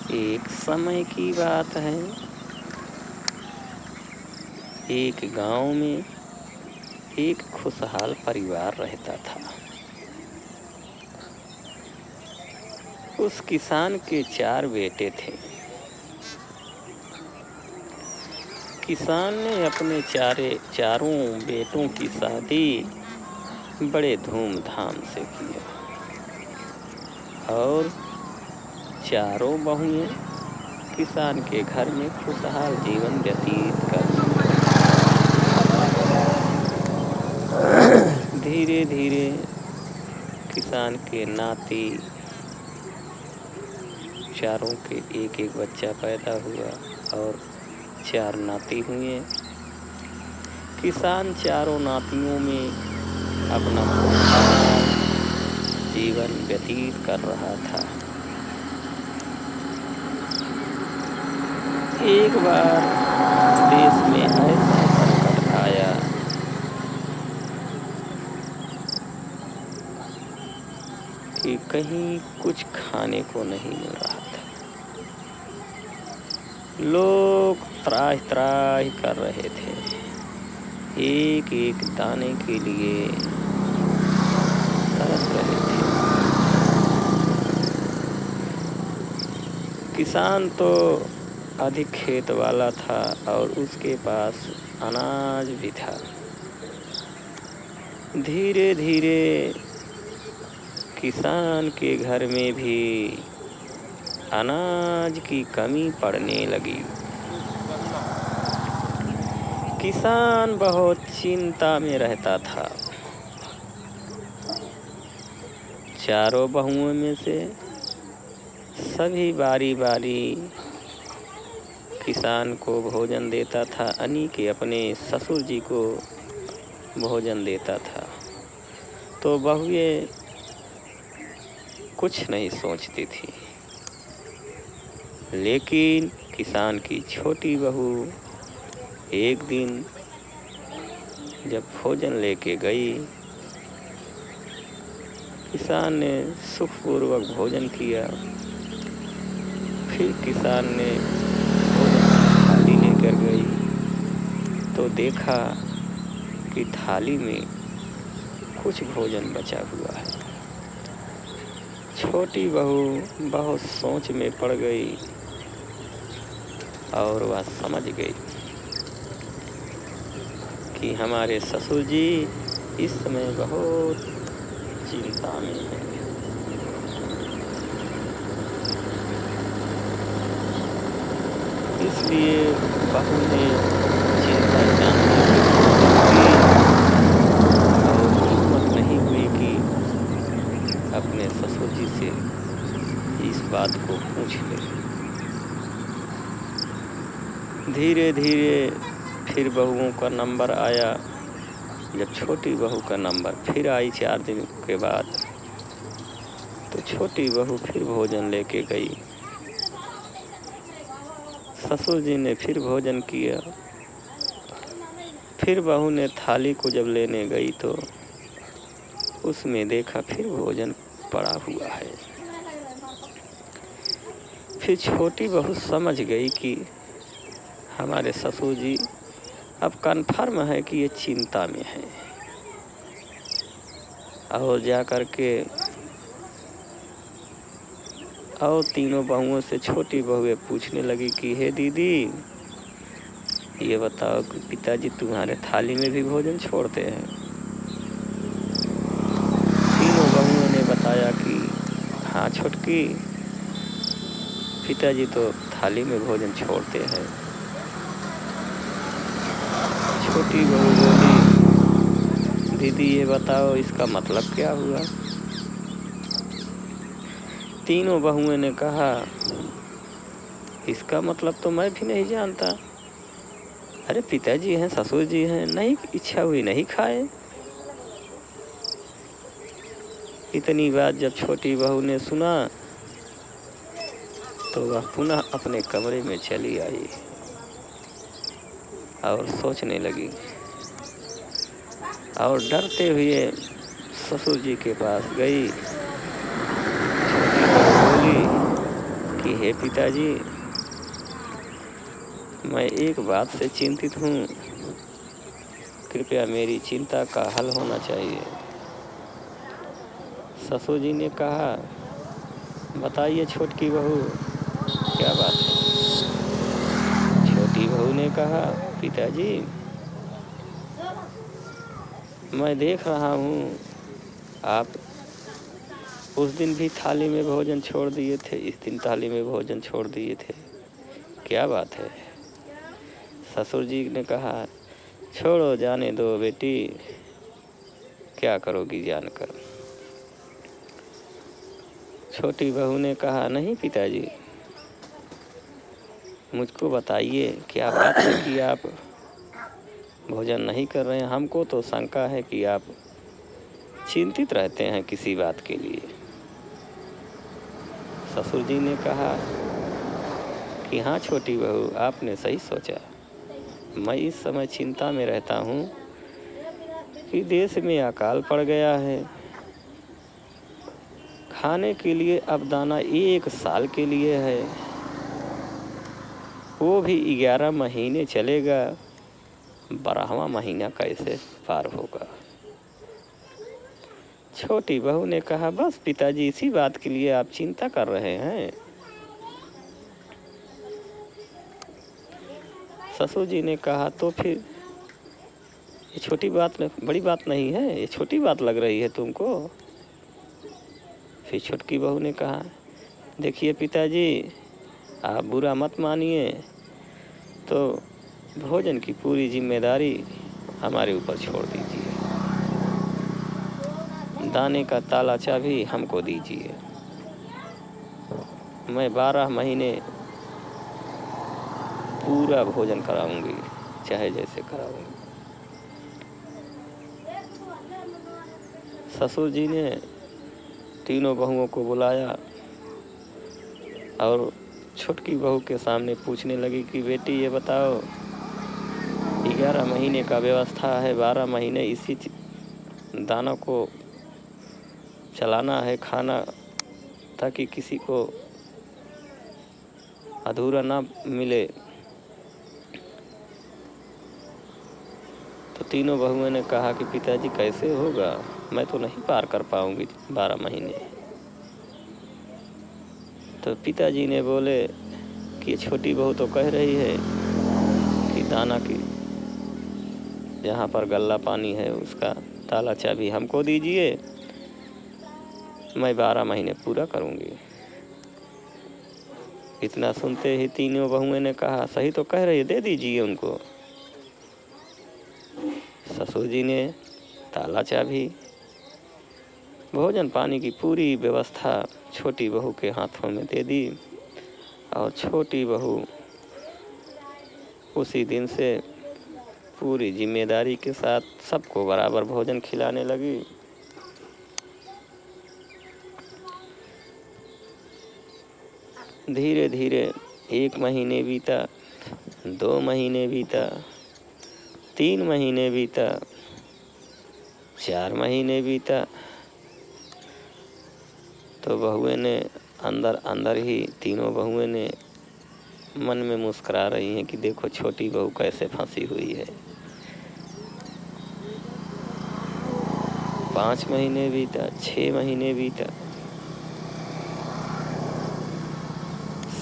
एक समय की बात है, एक गांव में एक खुशहाल परिवार रहता था। उस किसान के 4 बेटे थे। किसान ने अपने चारों बेटों की शादी बड़े धूमधाम से किया और चारों बहुएं किसान के घर में खुशहाल जीवन व्यतीत करती रही। धीरे धीरे किसान के नाती चारों के एक एक बच्चा पैदा हुआ और 4 नाती हुए। किसान चारों नातियों में अपना खुशहाल जीवन व्यतीत कर रहा था। एक बार देश में ऐसा संकट आया कि कहीं कुछ खाने को नहीं मिल रहा था। लोग त्राहि त्राहि कर रहे थे, एक एक दाने के लिए तरस रहे थे। किसान तो अधिक खेत वाला था और उसके पास अनाज भी था। धीरे धीरे किसान के घर में भी अनाज की कमी पड़ने लगी। किसान बहुत चिंता में रहता था। चारों बहुओं में से सभी बारी बारी किसान को भोजन देता था, यानी कि अपने ससुर जी को भोजन देता था। तो बहुएं कुछ नहीं सोचती थी, लेकिन किसान की छोटी बहू एक दिन जब भोजन लेके गई, किसान ने सुखपूर्वक भोजन किया। फिर किसान ने भोजन थाली लेकर गई तो देखा कि थाली में कुछ भोजन बचा हुआ है। छोटी बहू बहुत सोच में पड़ गई और वह समझ गई कि हमारे ससुर जी इस समय बहुत चिंता में हैं। इसलिए बहू ने चिंता जानने की और हिम्मत नहीं हुई कि अपने ससुर जी से इस बात को पूछ ले। धीरे धीरे फिर बहुओं का नंबर आया। जब छोटी बहू का नंबर फिर आई 4 दिन के बाद, तो छोटी बहू फिर भोजन लेके गई। ससुर जी ने फिर भोजन किया। फिर बहू ने थाली को जब लेने गई तो उसमें देखा फिर भोजन पड़ा हुआ है। फिर छोटी बहू समझ गई कि हमारे ससुर जी अब कन्फर्म है कि ये चिंता में है, और जा कर के और तीनों बहुओं से छोटी बहुएं पूछने लगी कि हे दीदी, ये बताओ कि पिताजी तुम्हारे थाली में भी भोजन छोड़ते हैं? तीनों बहुओं ने बताया कि हाँ छोटकी, पिताजी तो थाली में भोजन छोड़ते हैं। छोटी बहू बोली, दीदी ये बताओ इसका मतलब क्या हुआ? तीनों बहुओं ने कहा, इसका मतलब तो मैं भी नहीं जानता। अरे पिताजी हैं, ससुर जी हैं, नहीं इच्छा हुई नहीं खाए। इतनी बात जब छोटी बहू ने सुना तो वह पुनः अपने कमरे में चली आई और सोचने लगी और डरते हुए ससुर जी के पास गई। छोटी बहू बोली कि हे पिताजी, मैं एक बात से चिंतित हूँ, कृपया मेरी चिंता का हल होना चाहिए। ससुर जी ने कहा, बताइए छोटकी बहू, क्या बात है? छोटी बहू ने कहा, पिताजी, मैं देख रहा हूँ आप उस दिन भी थाली में भोजन छोड़ दिए थे, इस दिन थाली में भोजन छोड़ दिए थे, क्या बात है? ससुर जी ने कहा, छोड़ो, जाने दो बेटी, क्या करोगी जानकर। छोटी बहू ने कहा, नहीं पिताजी, मुझको बताइए क्या बात है कि आप भोजन नहीं कर रहे हैं। हमको तो शंका है कि आप चिंतित रहते हैं किसी बात के लिए। ससुर जी ने कहा कि हाँ छोटी बहू, आपने सही सोचा। मैं इस समय चिंता में रहता हूँ कि देश में अकाल पड़ गया है। खाने के लिए अब दाना 1 साल के लिए है, वो भी 11 महीने चलेगा, 12वां महीना कैसे पार होगा। छोटी बहू ने कहा, बस पिताजी, इसी बात के लिए आप चिंता कर रहे हैं। ससुर जी ने कहा, तो फिर ये छोटी बात में बड़ी बात नहीं है, ये छोटी बात लग रही है तुमको। फिर छोटकी बहू ने कहा, देखिए पिताजी, आप बुरा मत मानिए, तो भोजन की पूरी जिम्मेदारी हमारे ऊपर छोड़ दीजिए, दाने का ताला चाबी हमको दीजिए। मैं 12 महीने पूरा भोजन कराऊंगी, चाहे जैसे कराऊंगी। ससुर जी ने तीनों बहुओं को बुलाया और छोटकी बहू के सामने पूछने लगी कि बेटी ये बताओ, 11 महीने का व्यवस्था है, 12 महीने इसी दानों को चलाना है, खाना, ताकि किसी को अधूरा ना मिले। तो तीनों बहुओं ने कहा कि पिताजी कैसे होगा, मैं तो नहीं पार कर पाऊंगी 12 महीने। तो पिताजी ने बोले कि छोटी बहू तो कह रही है कि दाना की जहाँ पर गल्ला पानी है उसका ताला चाबी हमको दीजिए, मैं 12 महीने पूरा करूंगी। इतना सुनते ही तीनों बहुओं ने कहा, सही तो कह रही है, दे दीजिए उनको। ससुर जी ने ताला चाबी, भोजन पानी की पूरी व्यवस्था छोटी बहू के हाथों में दे दी और छोटी बहू उसी दिन से पूरी जिम्मेदारी के साथ सबको बराबर भोजन खिलाने लगी। धीरे धीरे 1 महीने बीता, 2 महीने बीता, 3 महीने बीता, 4 महीने बीता। तो बहुएं ने अंदर अंदर ही, तीनों बहुएं ने मन में मुस्कुरा रही हैं कि देखो छोटी बहू कैसे फंसी हुई है। 5 महीने बीता, 6 महीने बीता,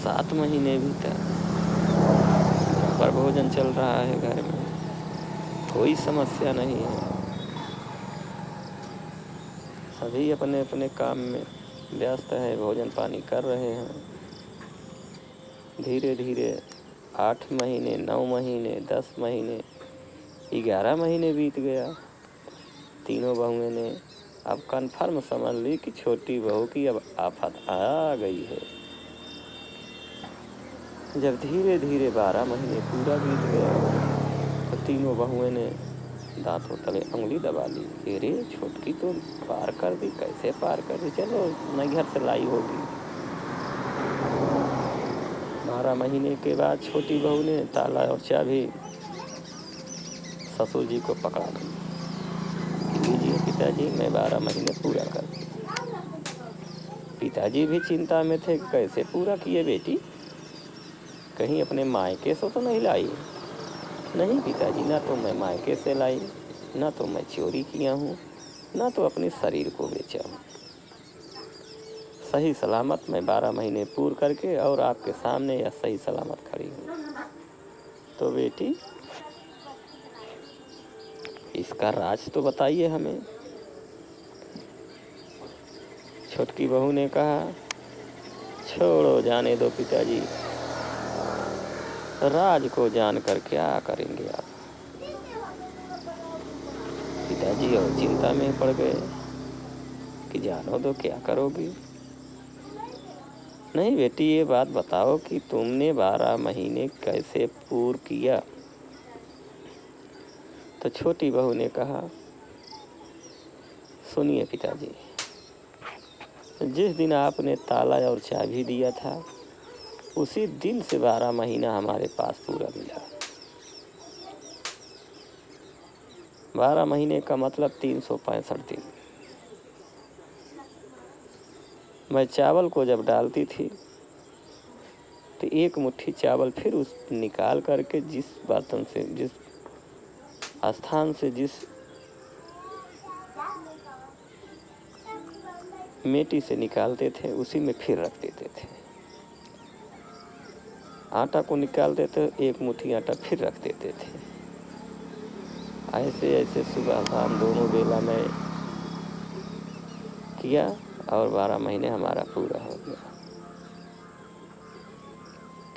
7 महीने बीता, पर भोजन चल रहा है घर में, कोई समस्या नहीं है। सभी अपने अपने काम में व्यस्त है, भोजन पानी कर रहे हैं। धीरे धीरे 8 महीने, 9 महीने, 10 महीने, 11 महीने बीत गया। तीनों बहुओं ने अब कन्फर्म समझ ली कि छोटी बहू की अब आफत आ गई है। जब धीरे धीरे 12 महीने पूरा बीत गया तो तीनों बहुओं ने दांतों तले उंगली दबा ली। अरे छोटकी तो पार कर दी, कैसे पार कर दी, चलो नैहर से लाई होगी। 12 महीने के बाद छोटी बहू ने ताला और चाबी ससुर जी को पकड़ा दी। लीजिए पिताजी, मैं 12 महीने पूरा कर दी। पिताजी भी चिंता में थे कि कैसे पूरा किए बेटी, कहीं अपने मायके से तो नहीं लाई। नहीं पिताजी, ना तो मैं मायके से लाई, ना तो मैं चोरी किया हूँ, ना तो अपने शरीर को बेचा हूँ। सही सलामत मैं 12 महीने पूर्ण करके और आपके सामने यह सही सलामत खड़ी हूँ। तो बेटी इसका राज तो बताइए हमें। छोटकी बहू ने कहा, छोड़ो जाने दो पिताजी, राज को जानकर क्या करेंगे आप। पिताजी और चिंता में पड़ गए कि जानो दो क्या करोगी। नहीं बेटी, ये बात बताओ कि तुमने 12 महीने कैसे पूर्ण किया। तो छोटी बहू ने कहा, सुनिए पिताजी, जिस दिन आपने ताला और चाबी दिया था उसी दिन से 12 महीना हमारे पास पूरा मिला। 12 महीने का मतलब 365 दिन। मैं चावल को जब डालती थी तो एक मुट्ठी चावल फिर उस निकाल करके जिस बर्तन से, जिस स्थान से, जिस मेटी से निकालते थे उसी में फिर रख देते थे। आटा को निकालते थे, एक मुट्ठी आटा फिर रख देते थे। ऐसे ऐसे सुबह शाम दोनों बेला में किया और 12 महीने हमारा पूरा हो गया।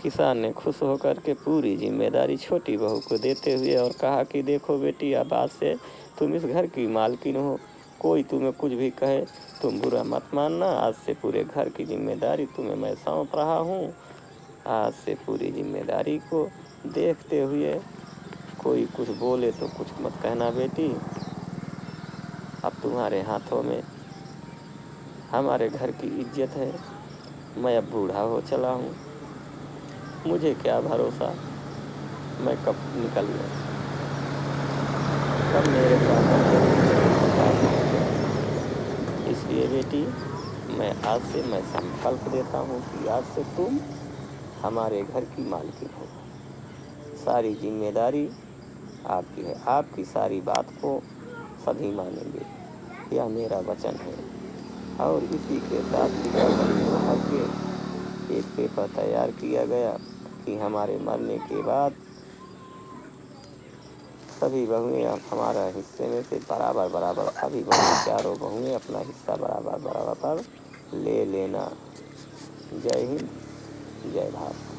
किसान ने खुश होकर के पूरी जिम्मेदारी छोटी बहू को देते हुए और कहा कि देखो बेटी, अब आज से तुम इस घर की मालकिन हो, कोई तुम्हें कुछ भी कहे तुम बुरा मत मानना। आज से पूरे घर की जिम्मेदारी तुम्हें मैं सौंप रहा हूँ। आज से पूरी जिम्मेदारी को देखते हुए कोई कुछ बोले तो कुछ मत कहना बेटी। अब तुम्हारे हाथों में हमारे घर की इज्जत है। मैं अब बूढ़ा हो चला हूँ, मुझे क्या भरोसा मैं कब निकल गया, कब मेरे पास। इसलिए बेटी, मैं आज से मैं संकल्प देता हूँ कि आज से तुम हमारे घर की मालकिन हो। सारी जिम्मेदारी आपकी है, आपकी सारी बात को सभी मानेंगे, यह मेरा वचन है। और इसी के साथ के एक पेपर तैयार किया गया कि हमारे मरने के बाद सभी बहुएं हमारा हिस्से में से बराबर बराबर, सभी बहुएं, चारों बहुएं अपना हिस्सा बराबर बराबर ले लेना। जय हिंद, जय भारत।